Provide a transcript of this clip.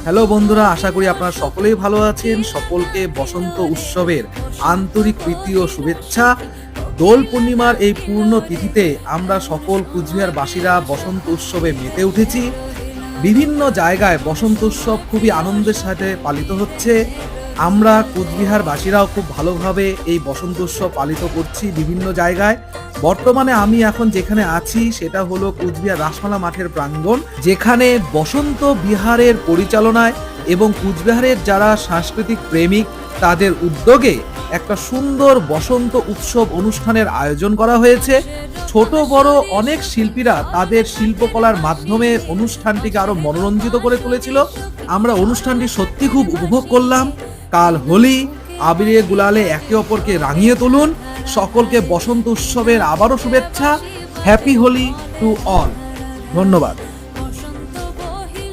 Hello বন্ধুরা, আশা করি আপনারা সকলেই ভালো আছেন। সকলকে বসন্ত উৎসবের আন্তরিক প্রীতি ও শুভেচ্ছা। দোল পূর্ণিমার এই পূর্ণ তিথিতে আমরা সকল কুচবিহারবাসীরা বসন্ত উৎসবে মেতে উঠেছি। বিভিন্ন জায়গায় বসন্ত উৎসব খুবই আনন্দের সাথে পালিত হচ্ছে। আমরা কুচবিহারবাসীরাও খুব ভালোভাবে এই বসন্ত উৎসব পালিত করছি বিভিন্ন জায়গায়। বর্তমানে আমি এখন যেখানে আছি সেটা হলো কুচবিহার রাসমেলা মাঠের প্রাঙ্গণ, যেখানে বসন্ত বিহারের পরিচালনায় এবং কুচবিহারের যারা সাংস্কৃতিক প্রেমিক তাদের উদ্যোগে একটা সুন্দর বসন্ত উৎসব অনুষ্ঠানের আয়োজন করা হয়েছে। ছোট বড় অনেক শিল্পীরা তাদের শিল্পকলার মাধ্যমে অনুষ্ঠানটিকে আরো মনোরঞ্জিত করে তুলেছিল। আমরা অনুষ্ঠানটি সত্যি খুব উপভোগ করলাম। কাল হোলি, আবিরে গুলালে একে অপরকে রাঙিয়ে তুলুন। সকলকে বসন্ত উৎসবের আবারও শুভেচ্ছা। Happy Holi to all. ধন্যবাদ।